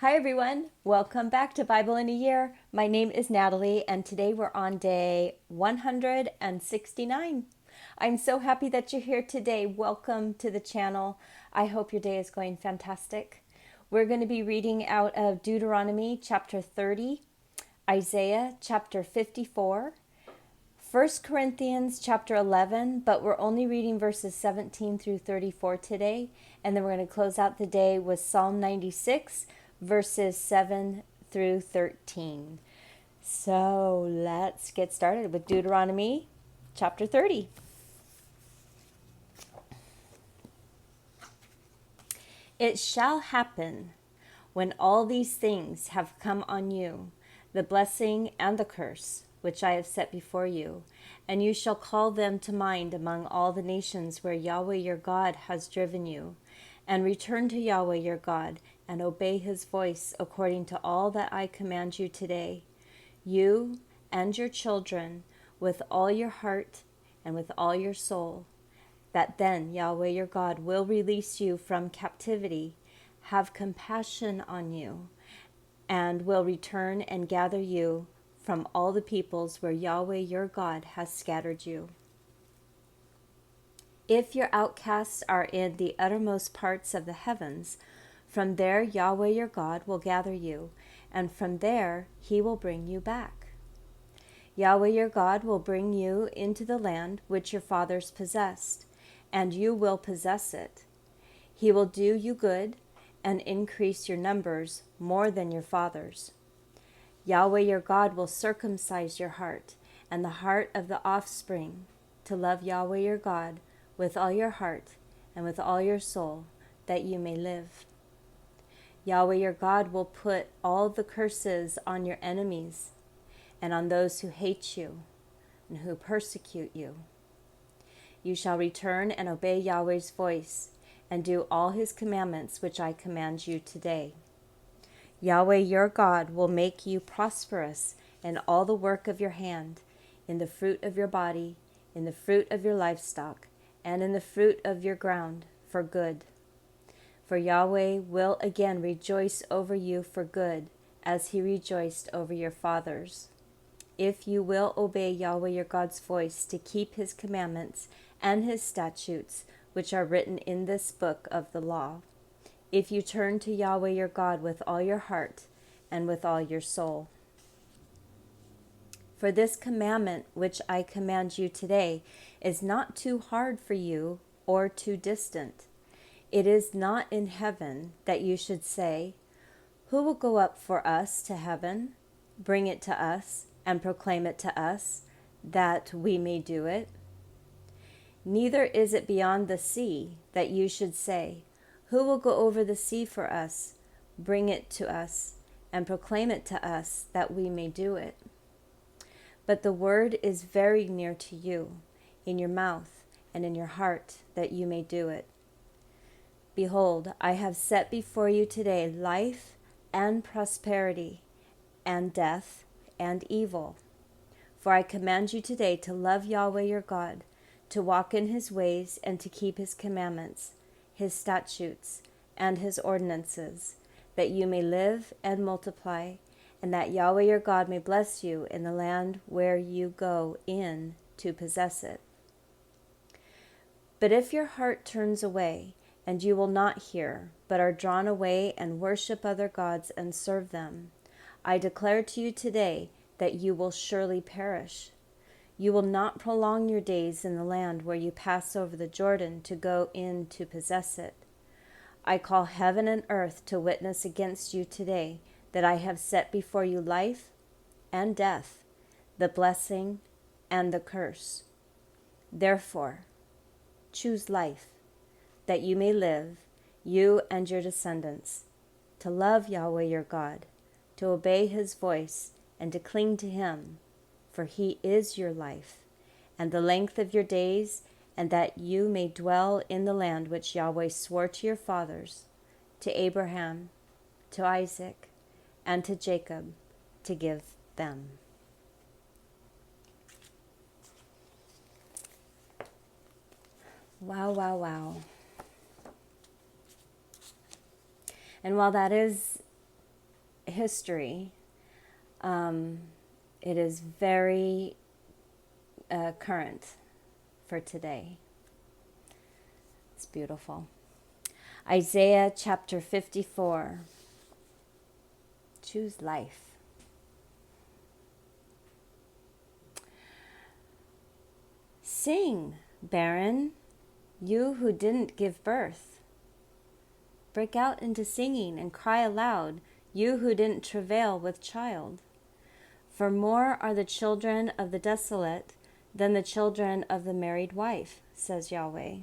Hi everyone, welcome back to Bible in a Year. My name is Natalie and today we're on day 169. I'm so happy that you're here today. Welcome to the channel. I hope your day is going fantastic. We're going to be reading out of Deuteronomy chapter 30, Isaiah chapter 54, 1 Corinthians chapter 11, but we're only reading verses 17 through 34 today. And then we're going to close out the day with Psalm 96, verses 7 through 13. So let's get started with Deuteronomy chapter 30. It shall happen when all these things have come on you, the blessing and the curse, which I have set before you, and you shall call them to mind among all the nations where Yahweh your God has driven you, and return to Yahweh your God, and obey his voice according to all that I command you today, you and your children, with all your heart and with all your soul, that then Yahweh your God will release you from captivity, have compassion on you, and will return and gather you from all the peoples where Yahweh your God has scattered you. If your outcasts are in the uttermost parts of the heavens, from there Yahweh your God will gather you, and from there he will bring you back. Yahweh your God will bring you into the land which your fathers possessed, and you will possess it. He will do you good and increase your numbers more than your fathers. Yahweh your God will circumcise your heart and the heart of the offspring to love Yahweh your God with all your heart and with all your soul, that you may live. Yahweh your God will put all the curses on your enemies and on those who hate you and who persecute you. You shall return and obey Yahweh's voice and do all his commandments which I command you today. Yahweh your God will make you prosperous in all the work of your hand, in the fruit of your body, in the fruit of your livestock, and in the fruit of your ground for good. For Yahweh will again rejoice over you for good, as he rejoiced over your fathers, if you will obey Yahweh your God's voice to keep his commandments and his statutes, which are written in this book of the law, if you turn to Yahweh your God with all your heart and with all your soul. For this commandment which I command you today is not too hard for you or too distant. It is not in heaven that you should say, who will go up for us to heaven, bring it to us, and proclaim it to us, that we may do it? Neither is it beyond the sea that you should say, who will go over the sea for us, bring it to us, and proclaim it to us, that we may do it? But the word is very near to you, in your mouth and in your heart, that you may do it. Behold, I have set before you today life and prosperity, and death and evil. For I command you today to love Yahweh your God, to walk in his ways and to keep his commandments, his statutes, and his ordinances, that you may live and multiply, and that Yahweh your God may bless you in the land where you go in to possess it. But if your heart turns away, and you will not hear, but are drawn away and worship other gods and serve them, I declare to you today that you will surely perish. You will not prolong your days in the land where you pass over the Jordan to go in to possess it. I call heaven and earth to witness against you today that I have set before you life and death, the blessing and the curse. Therefore, choose life, that you may live, you and your descendants, to love Yahweh your God, to obey his voice, and to cling to him, for he is your life, and the length of your days, and that you may dwell in the land which Yahweh swore to your fathers, to Abraham, to Isaac, and to Jacob, to give them. Wow, wow, wow. And while that is history, it is very current for today. It's beautiful. Isaiah chapter 54. Choose life. Sing, barren, you who didn't give birth. Break out into singing and cry aloud, you who didn't travail with child. For more are the children of the desolate than the children of the married wife, says Yahweh.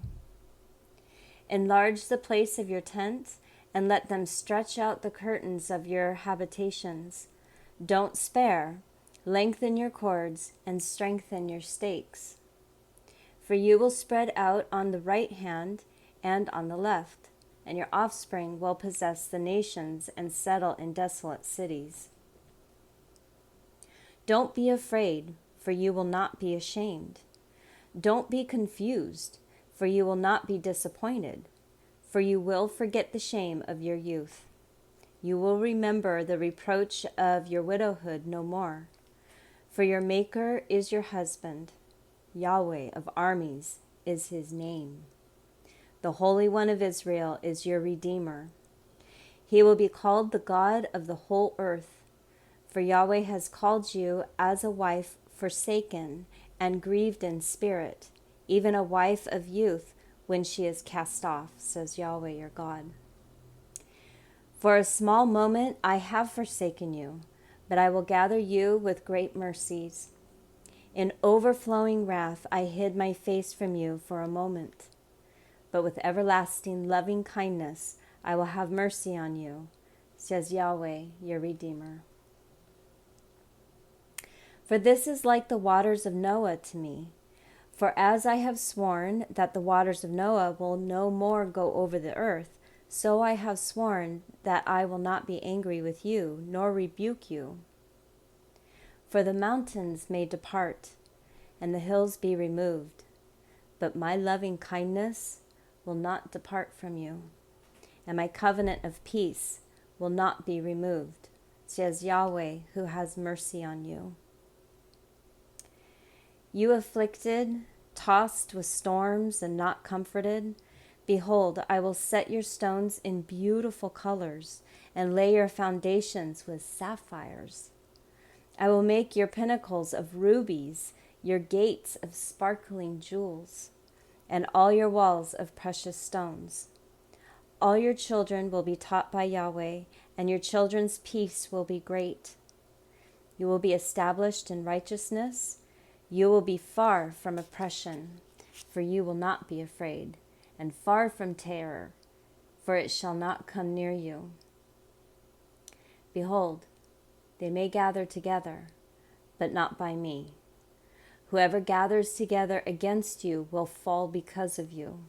Enlarge the place of your tent, and let them stretch out the curtains of your habitations. Don't spare, lengthen your cords, and strengthen your stakes. For you will spread out on the right hand and on the left, and your offspring will possess the nations and settle in desolate cities. Don't be afraid, for you will not be ashamed. Don't be confused, for you will not be disappointed, for you will forget the shame of your youth. You will remember the reproach of your widowhood no more. For your Maker is your husband. Yahweh of armies is his name. The Holy One of Israel is your Redeemer. He will be called the God of the whole earth. For Yahweh has called you as a wife forsaken and grieved in spirit, even a wife of youth when she is cast off, says Yahweh your God. For a small moment I have forsaken you, but I will gather you with great mercies. In overflowing wrath I hid my face from you for a moment, but with everlasting loving kindness I will have mercy on you, says Yahweh your Redeemer. For this is like the waters of Noah to me. For as I have sworn that the waters of Noah will no more go over the earth, so I have sworn that I will not be angry with you, nor rebuke you. For the mountains may depart, and the hills be removed, but my loving kindness will not depart from you, and my covenant of peace will not be removed, says Yahweh who has mercy on you. You afflicted, tossed with storms and not comforted, behold, I will set your stones in beautiful colors and lay your foundations with sapphires. I will make your pinnacles of rubies, your gates of sparkling jewels, and all your walls of precious stones. All your children will be taught by Yahweh, and your children's peace will be great. You will be established in righteousness. You will be far from oppression, for you will not be afraid, and far from terror, for it shall not come near you. Behold, they may gather together, but not by me. Whoever gathers together against you will fall because of you.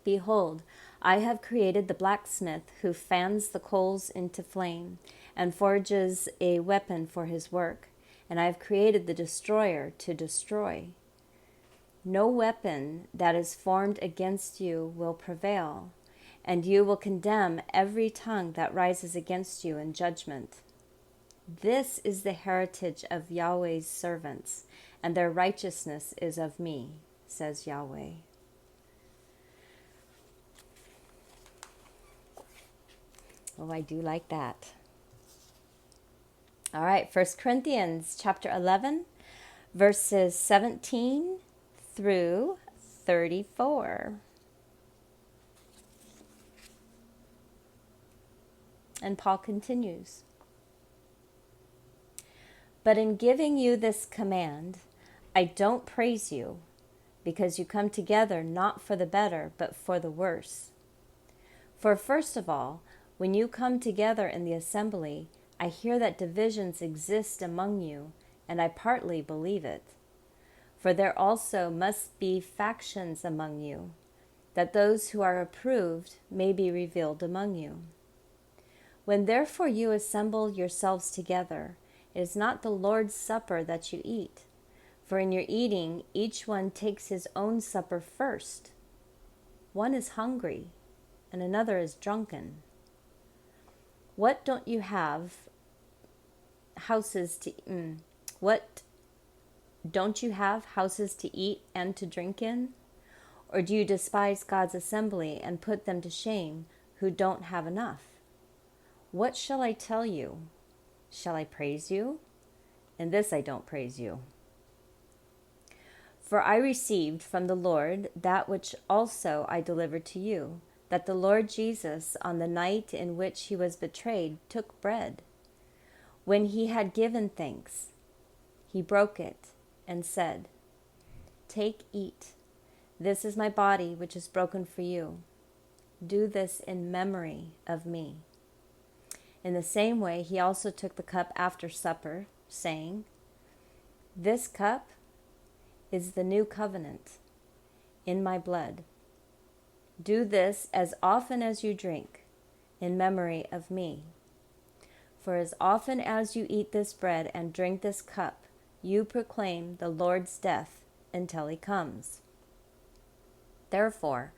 Behold, I have created the blacksmith who fans the coals into flame and forges a weapon for his work. And I have created the destroyer to destroy. No weapon that is formed against you will prevail, and you will condemn every tongue that rises against you in judgment. This is the heritage of Yahweh's servants, and their righteousness is of me, says Yahweh. Oh, I do like that. All right, 1Corinthians chapter 11, verses 17 through 34. And Paul continues. But in giving you this command, I don't praise you, because you come together not for the better, but for the worse. For first of all, when you come together in the assembly, I hear that divisions exist among you, and I partly believe it. For there also must be factions among you, that those who are approved may be revealed among you. When therefore you assemble yourselves together, it is not the Lord's supper that you eat, for in your eating each one takes his own supper first. One is hungry, and another is drunken. What don't you have houses to what don't you have houses to eat and to drink in? Or do you despise God's assembly and put them to shame who don't have enough? What shall I tell you? Shall I praise you? In this I don't praise you. For I received from the Lord that which also I delivered to you, that the Lord Jesus, on the night in which he was betrayed, took bread. When he had given thanks, he broke it and said, "Take, eat. This is my body, which is broken for you. Do this in memory of me." In the same way, he also took the cup after supper, saying, "This cup is the new covenant in my blood. Do this as often as you drink in memory of me. For as often as you eat this bread and drink this cup, you proclaim the Lord's death until he comes. Therefore,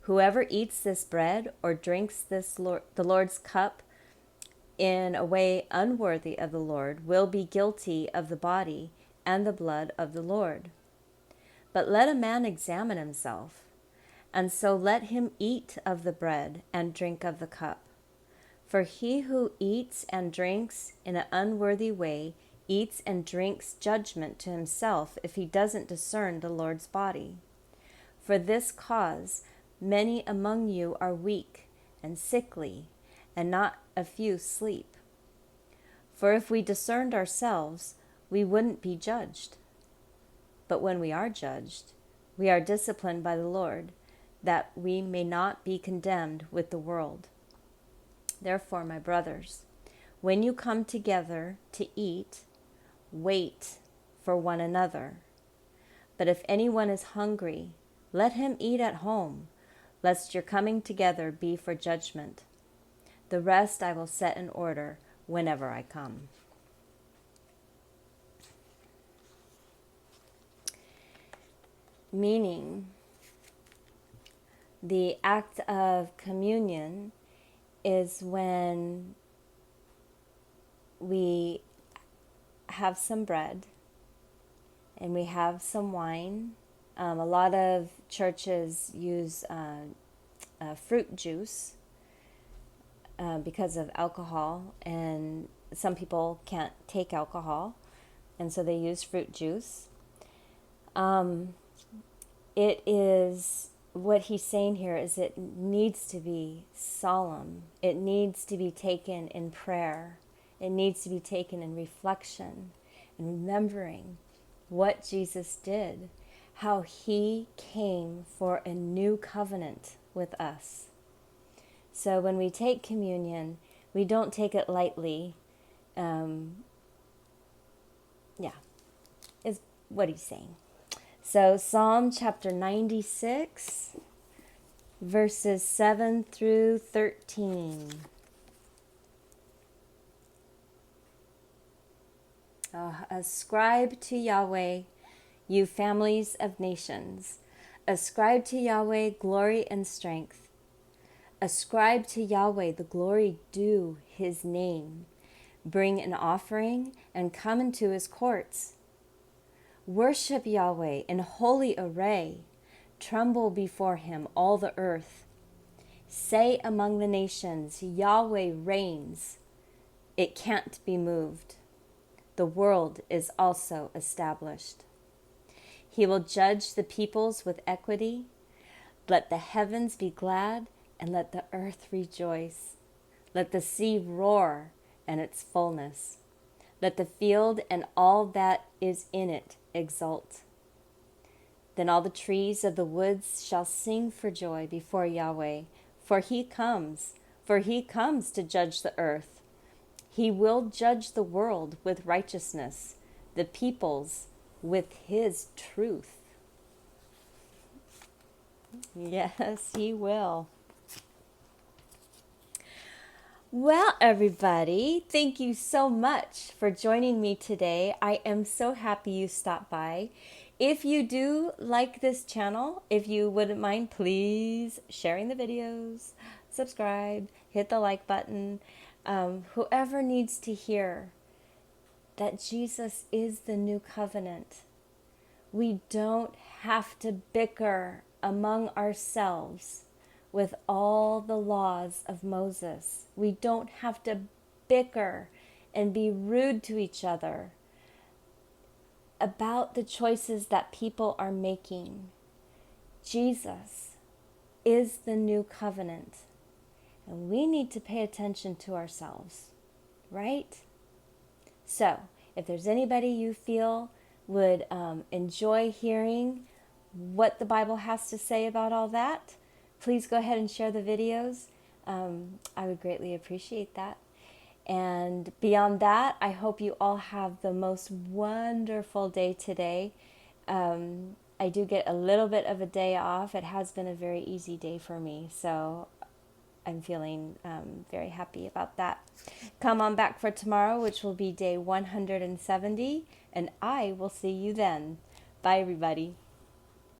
whoever eats this bread or drinks the Lord's cup in a way unworthy of the Lord will be guilty of the body and the blood of the Lord. But let a man examine himself, and so let him eat of the bread and drink of the cup. For he who eats and drinks in an unworthy way eats and drinks judgment to himself if he doesn't discern the Lord's body. For this cause many among you are weak and sickly, and not a few sleep. For if we discerned ourselves, we wouldn't be judged. But when we are judged, we are disciplined by the Lord, that we may not be condemned with the world. Therefore, my brothers, when you come together to eat, wait for one another. But if anyone is hungry, let him eat at home, lest your coming together be for judgment. The rest I will set in order whenever I come. Meaning, the act of communion is when we have some bread and we have some wine. A lot of churches use fruit juice because of alcohol, and some people can't take alcohol, and so they use fruit juice. It is, what he's saying here is it needs to be solemn. It needs to be taken in prayer. It needs to be taken in reflection and remembering what Jesus did, how he came for a new covenant with us. So when we take communion, we don't take it lightly. Is what he's saying. So Psalm chapter 96, verses 7 through 13. Ascribe to Yahweh, you families of nations. Ascribe to Yahweh glory and strength. Ascribe to Yahweh the glory due his name. Bring an offering and come into his courts. Worship Yahweh in holy array. Tremble before him, all the earth. Say among the nations, Yahweh reigns. It can't be moved. The world is also established. He will judge the peoples with equity. Let the heavens be glad, and let the earth rejoice. Let the sea roar and its fullness. Let the field and all that is in it exult. Then all the trees of the woods shall sing for joy before Yahweh, for he comes to judge the earth. He will judge the world with righteousness, the peoples with his truth. Yes, he will. Well, everybody, thank you so much for joining me today. I am so happy you stopped by. If you do like this channel, if you wouldn't mind, please sharing the videos, subscribe, hit the like button. Whoever needs to hear that Jesus is the new covenant. We don't have to bicker among ourselves with all the laws of Moses. We don't have to bicker and be rude to each other about the choices that people are making. Jesus is the new covenant, and we need to pay attention to ourselves, right? So, if there's anybody you feel would enjoy hearing what the Bible has to say about all that, please go ahead and share the videos. I would greatly appreciate that. And beyond that, I hope you all have the most wonderful day today. I do get a little bit of a day off. It has been a very easy day for me, so I'm feeling very happy about that. Come on back for tomorrow, which will be day 170, and I will see you then. Bye, everybody.